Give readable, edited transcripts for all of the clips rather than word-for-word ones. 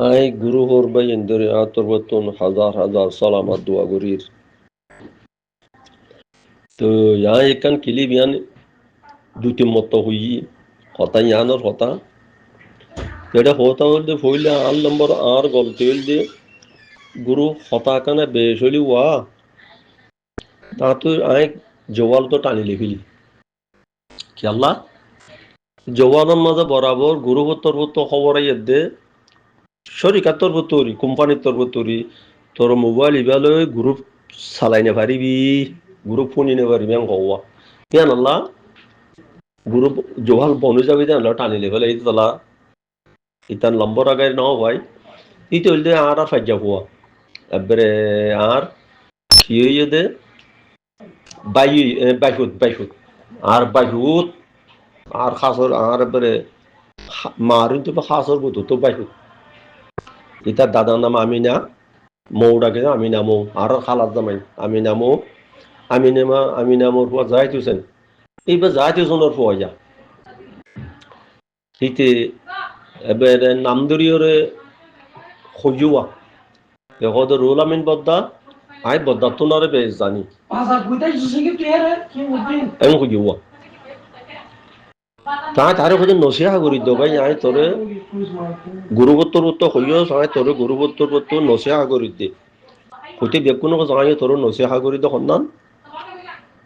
I গুরু হরবাই এন্দরে আতরবতন হাজার হাজার সালামাত দোয়া করির তো একান কিলি বিয়ান দুটি মত হই কথা ইয়ানোর কথা যেটা হতা হইলে হইলে আর নম্বর আর গলতে হইলে গুরু হতা কানে বেশ হইলি ওয়া তা তো আই জওয়াল তো টানি লিখিলি কি আল্লাহ জওয়ালের মাঝে বরাবর গুরু তরবত খবর দে শরিকার তরবতরি কোম্পানির তরবতরি তোর মোবাইল ইবালে গ্রুপ চালাইনে পারিবি গ্রুপ ফোনিনে পারিবি আং হওয়া ইয়ান আল্লাহ গ্রুপ জোহাল বনু যাবি জানলা টানিলে ফেলে এই তোলা ইতান লম্বর আগে ন ভাই ই তৈলে আর ফাজ্জা হওয়া এবারে আর কি হইয়ে দে বাইহুত আর বাইহুত আর খাসর আর এবারে মারিন তো খাসর বুত তো বাইহুত ইতার দাদার নাম আমিনা মৌ ডাকে আমিনা মৌ আর খালার জামাই আমিনা মৌ আমিনা মৌর পর যাই তুছেন এইবার যাই তুছনের পর যা হিতে এবারে নামদরিয়রে খুঁজুয়া এখন রুল আমিন বদ্দা আই বদ্দা তোনারে বেশ জানি এমন খুঁজুয়া তারে খুঁজে নসিহা করি দো ভাই আই তোরে গুরুবত্তর হইও আই তোরে গুরুবত্তর নসিহা করি দে হইতে বেকুনো যাই তোর নসিহা করি দো সন্ধান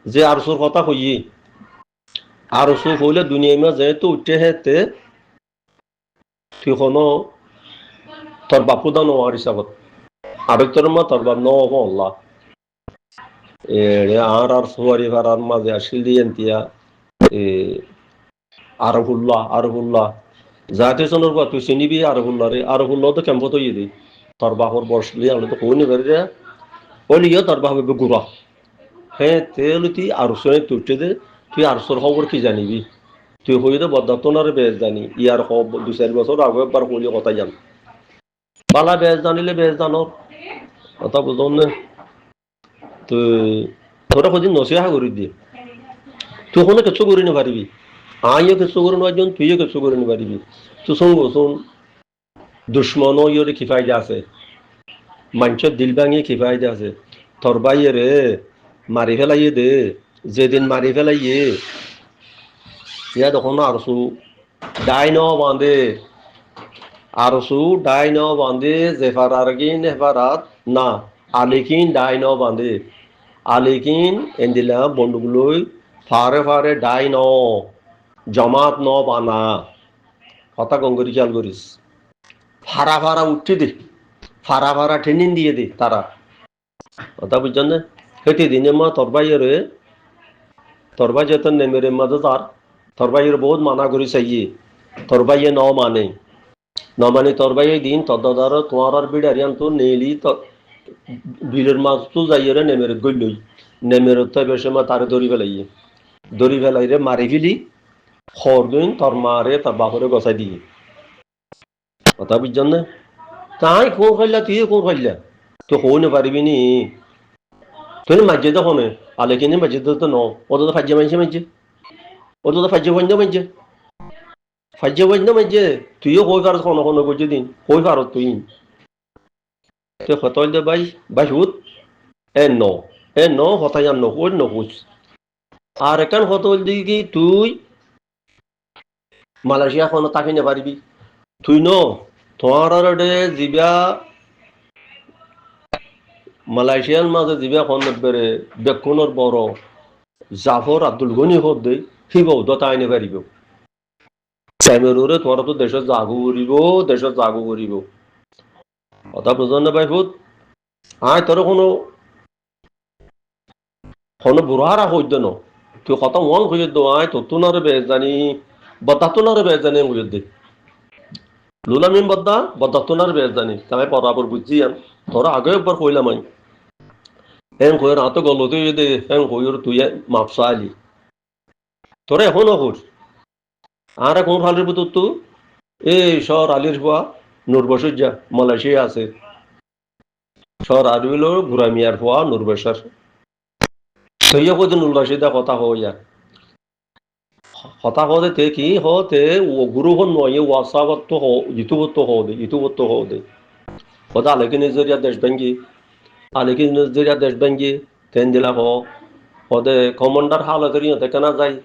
যে আরসুর কথা কইয়ে আরসু হইলে দুনিয়া মা যেহেতু উঠে হেতে তুই কোনো তোর বাপু দা নোয়ার হিসাবত আরেকটার মা তোর বাপ নব আল্লাহ আর সুয়ারি ভাড়ার মাঝে আসিল দিয়ে দিয়া আরহুল্লাহ যাতে শোনার পর তুই চিনিবি আরহুল্লাহ রে আরহুল্লাহ তো কেমন তো ইয়ে তোর বাপর বসলি আমরা তো কই নিবে রে ওলি তোর বাপ গুড়া হ্যাঁ তেল তুই আরসনে তুটে দে তুই আরসর খবর কি জানিবি তুই হইতে বদাতনারে বেশ জানি ইয়ার হব 2-4 বছর আগে একবার হইলে কথা জান বালা বেশ জানিলে বেশ জানো কথা বুঝন না তো তোরা কদিন নসিহা করি দিয়ে তুই কোনো কিছু করি না পারিবি আইও কিছু করে নেওয়ার তুইও কিছু করে নিতে পারিবি তো শোন দুশ্মন ইয়ে কি ফায়দা আছে মানুষের দিল ভাঙিয়ে কি ফায়দা আছে তোর বাইয়ে রে মারি ফেলাইয়ে দে যেদিন মারি ফেলাইয়ে ইয়া তখন আরসু ডাই ন বাঁধে আরসু ডাই ন বাঁধে জেফারারগিন হেফারাত না আলিকিন ডাই ন বাঁধে আলিকিন এন্দিলা বন্ধুগুলোই ফারে ডাই ন জমাত ন বানা কথা গঙ্গরি খেয়াল করিস ফারা উঠতে দে ফারা ট্রেনিং দিয়ে দে তারা কথা বুঝছেন না হেঁটে দিনে মা তরবাই যেত নেমেরে মাঝে তার তরবাইয়ের বহুত মানা করি চাইয়ে তরবাইয়ে ন মানে তরবাইয়ে দিন তদার তোমার আর বিড়ারিয়ান তো নেলি বিলের মাছ তো যাইয়ে নেমেরে গইলই নেমের তো বেশি মা তারে দড়ি ফেলাই রে মারি ফেলি খরদিন তোর মারে তার বাপরে গছাই দিয়ে কথা বুঝছেন না তাই কোন খাইলা তুই কোন খাইলা তো হই না পারিবি নি তুই মাঝে তো হনে আলে কিনে মাঝে তো ন ও তো মানছে ও তো ফাজ্যে মানছে তুইও কই পারত কোনো করছে দিন কই পারত তুই তুই হতল দে বাই হুত এ ন হতাই আর নকুজ নকুজ আর একান হতল দি কি তুই মালয়েশিয়া কোনো তাকে নে পারিবি তুই ন তোমার জিবা মালয়েশিয়ার মাঝে জিবা খন বেড়ে বেকুনের বড় জাফর আব্দুল গনি হদ দে হিব দতা আইনে পারিব ক্যামেরুরে তোমার তো দেশত জাগু করিব কথা বুঝন না ভাই ভূত আয় তোর কোনো বুড়ারা হইত ন তুই কত মন হইত দো আয় তো তুনারে বেশ জানি বদ্দা তুনারে বেশ জানি হইত দে লুলামিন বদ্দা তুনারে বেশ জানি তাই বরাবর বুঝছি তোরা আগে একবার কইলাম আমি হ্যাঁ কইর হাতে গলতে দে হ্যাঁ কইর তুই মাপসা আলি তোরা এখনো কর আর কোন ফালের ভিতর তো এই শহর আলির হওয়া নূরবসজ্জা মালয়েশিয়া আছে শহর আর হইল ঘুরামিয়ার হওয়া নূরবসার সইয়া কদিন উল্লাসিদা কথা হইয়া হতা হতে তে কি হতে ও গুরু হন নয় ওয়াসাবত তো ইতুবত হদে ইতুবত হদে হতা আলেকি নিজরিয়া দেশ ব্যাঙ্গি আলেকি নিজরিয়া দেশ ব্যাঙ্গি তেন দিলা হদে কমান্ডার হালতের ইয়তে কেনা যায়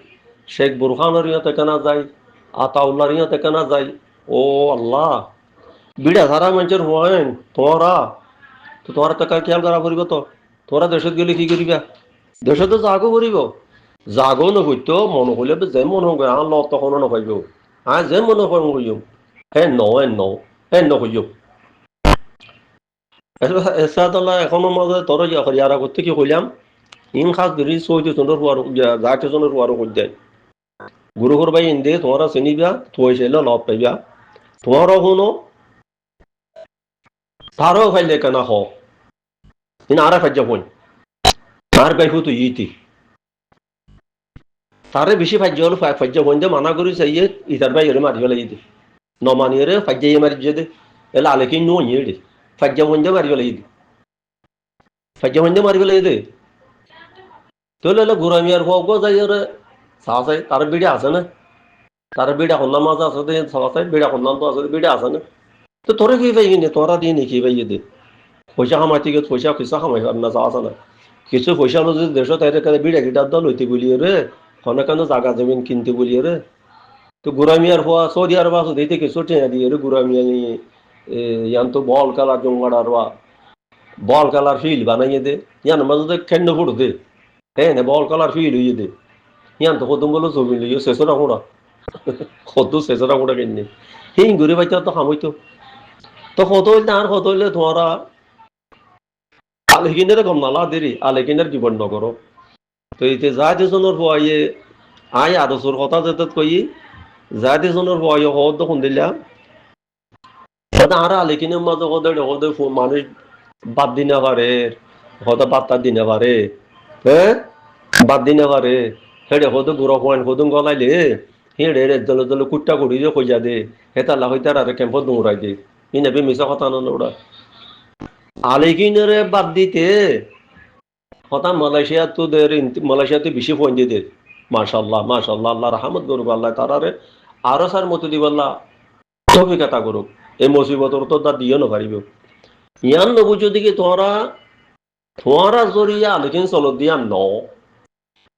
শেখ বুরহানের ইয়তে কেনা যায় আতাউল্লাহর ইয়তে কেনা যায় ও আল্লাহ বিড়া সারা মানুষের হয়েন তোরা তো তোরা তো খেয়াল করা করিব তো তোরা দেশত গেলে কি করিবা দেশে তো জাগো করিব জাগো নহইতো মনে হইলে যে মনে হয় আর ল তখন নকইব আর যে মনে হয় হইম হ্যাঁ নহইব এসাদল্লাহ এখনো মাঝে তোর ইয়ারা করতে কি কইলাম ইন খাস ধরি চৈতে চন্দ্র হওয়ার যাকে চন্দ্র হওয়ার হই যায় গুরুহর ভাই ইন্দে তোমরা চিনিবা তুই চাইলে লব পাইবা তোমারও শুনো তারও ফাইলে কেনা হ ইন আরে ফাইজা হইন আর গাইফু তুই ইতি তারে বেশি ফাজ্য হলো ফাজ্য হইন মানা করি চাইয়ে ইতার ভাই এরে মারি ফেলাই দে নমানি রে ফাজ্জাই মারি দে এলা আলেকি নো ইয়ে দে ফাজ্য হইন মারি ফেলাই দে ফাজ্য হইন মারি ফেলাই দে তোলে গুরামিয়ার হোক যাই রে চাই তার বিড়ে আছে না তার বিড়া সন্ধান মাছ আছে দে চাই বিড়া সন্ধান তো আছে বিড়ে আছে না তো তোরে কি পাই কিনে তোরা দিয়ে নেকি পাই দে পয়সা কামাইতে গিয়ে পয়সা কামাই না চা আছে না কিছু পয়সা হলো যদি দেশ তাই বিড়া গিটার দল হইতে বলিয়ে রে কোনো কেন জাগা জমিন কিনতে বলিয়ে রে তো গুরামিয়ার হওয়া সৌদি আরব আছে দিতে কিছু টেনে দিয়ে রে গুরামিয়া নিয়ে ইয়ান তো বল কালার জঙ্গাড়ার বল কালার ফিল বানাইয়ে দে ইয়ান মাঝে খেন্ড ফুট দে হ্যাঁ বল কালার ফিল হইয়ে দে ইয়ান তো কদম বলো জমি লইয়ে শেষরা কোড়া কত শেষরা কোড়া কিনে হিং ঘুরে পাইতে তো খামইতো তো কত হইলে আর কত হইলে তোমারা আলেকিনের গম নালা দেরি আলেকিনের জীবন নগর তো এতে যা দেশনের হওয়াইয়ে আই আদর্শর কথা যেতে কই যা দেশনের হওয়াই হদ দেখুন দিলা আর আলেকিনের মাঝে হদে মানুষ বাদ দিনে পারে হদে বার্তা দিনে পারে হ্যাঁ বাদ দিনে পারে হেডে হদে গুড়ো পয়েন্ট হদুম গলাইলে হেডে জলে জলে কুট্টা করি যে কইয়া দে হেতালা হইতার আর ক্যাম্পত দৌড়াই দে ইনাবে মিশা কথা না ওরা আলেকিনের বাদ দিতে হতা মালয়েশিয়া তো মালয়েশিয়াতে বেশি পয়েন্ট দিয়ে দে মাশাল্লাহ মাশাল্লাহ আল্লাহ রহমত করুক আল্লাহ তারারে আরো সার মতো দিবাল্লাহ অভিজ্ঞতা করুক এই মুসিবতর তো তা দিও না পারিব ইয়ান নবুঝো দিকে তোমারা জরিয়া আলেকিন চল দিয়া ন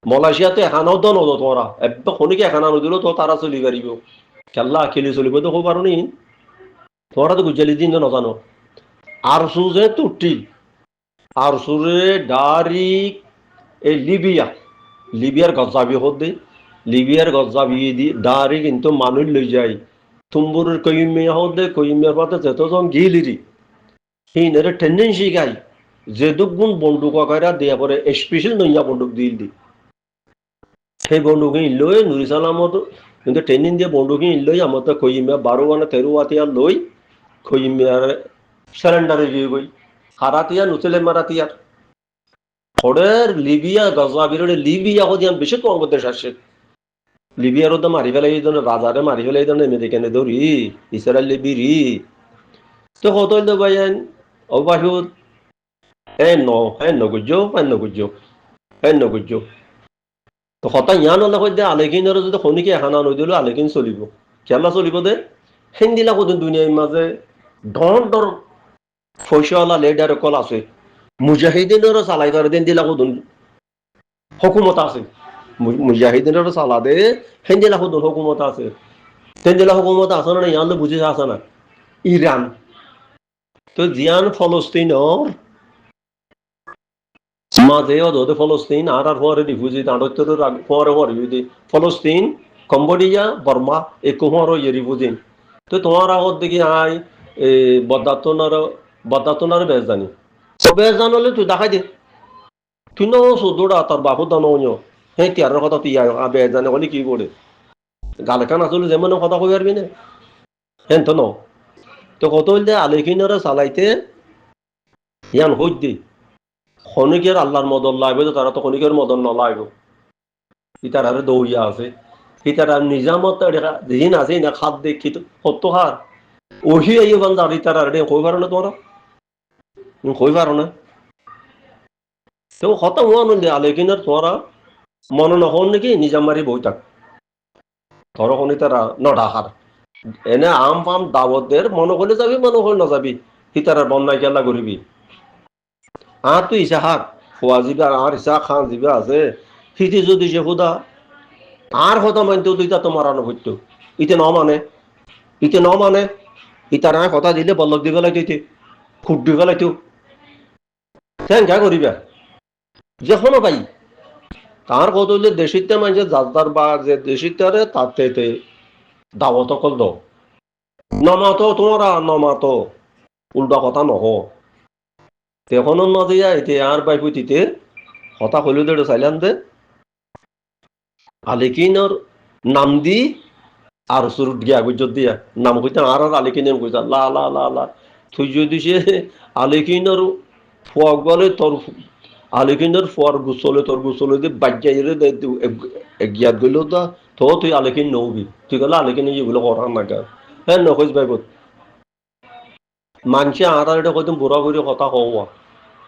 মালয়েশিয়াতে এখানাও তো নদ তোমরা একদম খনিকে এখানা নদিলেও তো তারা চলি পারিব খেলা খেলি চলিব তো খুব পারো নি তোমরা তো গুজালি দিন নাজানো আর সুজে তুটি আর সুরে ডারিক এই লিবিয়ার গজাবি হতে লিবিয়ার গজাবি দি ডারি কিন্তু মানুষ লই যায় তুম্বুরের কইমিয়া হতে কইমিয়ার পাতে যতজন গিলিরি হিনের টেন্ডেন্সি গাই যে দুগুণ বন্দুক আকারা দেয়া পরে স্পেশাল নইয়া বন্দুক দিল দি সেই বন্দুক লই নুরি সালামত কিন্তু ট্রেনিং দিয়ে বন্দুক লই আমার তো কইমিয়া 12 মানে 13 আতিয়া লই কইমিয়ার সারেন্ডারে গিয়ে গই হারাতিয়া নুচলে মারাতিয়ার ওদের লিবিয়া গজাবির লিবিয়া হদি আমি বেশি কম দেশ আসে লিবিয়ার তো মারি ফেলাই এই রাজারে মারি ফেলাই এই আমেরিকানে ধরি ইসরায়েল লিবিরি তো কত ভাই অবাহিত গুজ্জো তো হতা ইয়ান হলে কই দে আলেকিনের যদি খনিকে এখানা নই দিল আলেকিন চলিব খেলা চলিব দে হেন্দিলা কদিন দুনিয়ার মাঝে ডর পয়সাওয়ালা লেডার কল আছে মুজাহিদিনেরও চালাই ধরে দিন দিলা কদুন হকুমত আছে মুজাহিদিনেরও চালা দে হেন্দিলা কদুন হকুমত আছে হেন্দিলা হকুমত আছে না ইয়ান বুঝে আছে না ইরান তো জিয়ান ফলস্তিনর মাঝে ওদের ফলস্তিন আর পরে রিফিউজি আড়ত্তরের পরে রিফিউজি ফলস্তিন কম্বোডিয়া বর্মা এই কুমার রিফিউজি তো তোমার আগত দেখি আই বদাতনার বেশ জানি বেশ জানলে তুই দেখাই দে তুই ন চৌদোড়া তোর বাপু দানো হ্যাঁ তিয়ারের কথা তুই বেশ জানে বলি কি করে গালেখান আসলে যেমন কথা কই পারবি না হ্যাঁ তো ন তো কত হইলে আলেখিনরে চালাইতে ইয়ান হইত দি খনিকের আল্লাহর মদন লাগবে তো তারা তো খনিকের মদন নলাইব ইতার আরে দৌইয়া আছে ইতার আর নিজামত দিন আছে না খাদ দেখি তো সত্য হার ওহি আইও বান্দার ইতার আরে কই পারো না তোমরা কই পারো না তো খতম হওয়া নদী আলেকিনের তোরা মনে নহন নাকি নিজাম মারি বই থাক ধরকনি তারা নডাহার এনে আম ফাম দাবতদের মনে করলে যাবি মনে করলে না যাবি হিতারার বন্যায় খেলা করিবি আর তুই ইসা হাক খোয়া যাবে আর ইসা খান যাবে আছে হিতে যদি সে খুদা আর কথা মানতেও তুই তা তো মারানো হইতো ইতে ন মানে ইতে ন মানে ইতার কথা দিলে বল্লক দিবে লাগতে খুব দিবে লাগতো থ্যাংক করিবা যখনও পাই তার কত হইলে দেশিতে মানছে যার বা যে দেশিতারে তাতে দাওয়াত কল দাও নমাতো তোমরা নমাতো উল্টা কথা নহ তেখনও নদিয়া এতে আর বাইপুতিতে হতা হইল দে চাইলাম দে আলিকিনর নাম দি আর সুরুট গিয়া গুজর দিয়া নাম কইতে আর আলিকিনের কইতা লা লা লা লা তুই যদি সে আলিকিনর ফক বলে তোর আলিকিনর ফর গুসলে দিয়ে বাজ্যাই রে গিয়াত গইল তো তুই আলিকিন নবি তুই গেলে আলিকিন এগুলো করার না গা হ্যাঁ নকইস ভাই মানুষে আর এটা কইতে বুড়া বুড়ি কথা কওয়া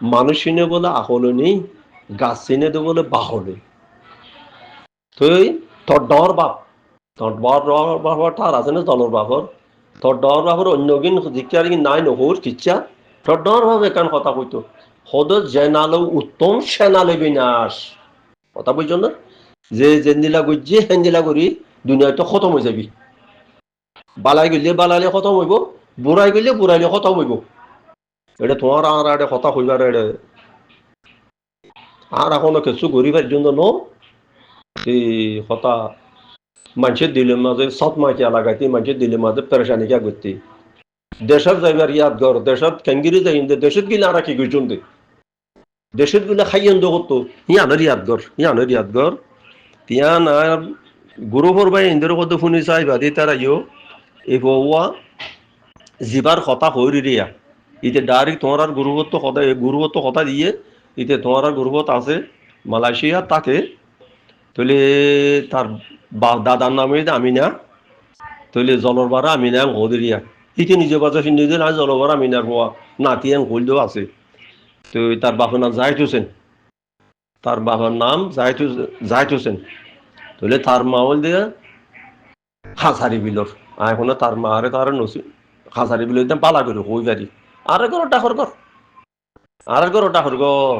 মানুষ চিনে বলে আহলে নেই গাছ চিনে দে বলে বাহলে তুই তোর ডর বাপ তোর বাপর তার আছে না দলর বাপর তোর ডর বাপর অন্য কিন জিজ্ঞার কি নাই নহর কিচ্ছা তোর ডর ভাবে কেন কথা কইতো হদ জেনালো উত্তম সেনালে বিনাশ কথা বুঝছ না যে জেন্দিলা গুজে হেন্দিলা করি দুনিয়াতে খতম হয়ে যাবি বালাই গেলে বালালে খতম হইব বুড়াই গেলে বুড়াইলে খতম হইব এটা তোমার আর এটা কথা কইবার এটা আর এখনো কিছু গরিবের জন্য ন এই কথা মানুষের দিলের মাঝে সৎ মাইকিয়া লাগাইতে মানুষের দিলের মাঝে পেরেশানিকা করতে দেশের যাইবার ইয়াদ গর দেশত কেঙ্গিরি যাই দেশত গিলে আর কি গইছুন দে দেশত গিলে খাইয়েন করতো ইয়ানের ইয়াদ গর তিয়ান আর গুরুভর ভাই ইন্দের কত শুনি চাই বাদি তারা এই বউয়া জিবার কথা হইরি রিয়া ইতে ডাইরেক্ট তোমার আর গুরুত্ব কথা দিয়ে ইতে তোমার আর গুরুত্ব আছে মালয়েশিয়া তাকে তাহলে তার দাদার নামে আমিনা তাহলে জলরবারা আমিনা হদিরিয়া ইতে নিজে বাজা ফিন নিজে না জলরবারা আমিনার হওয়া নাতিয়ান হইলেও আছে তো তার বাপের নাম জাহিদ হোসেন তার বাবার নাম জাহিদ হোসেন তাহলে তার মা হল দিয়ে হাজারি বিলর এখন তার মা আরে তার নসি হাজারি বিল একদম পালা করে হই পারি আরে করো টাকর কর আরে করো টাকর কর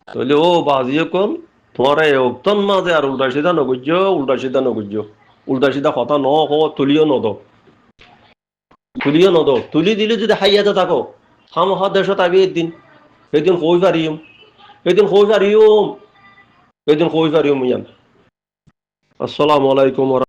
তাহলে ও বাজিয়ে কম তোমার একদম মাঝে আর উল্টা সিধা নগুজ্য উল্টা সিধা কথা ন তুলিও নদ তুলি দিলে যদি হাইয়াতে থাকো হাম হা দেশত আবি একদিন কই পারিম ইয়ান আসসালামু আলাইকুম।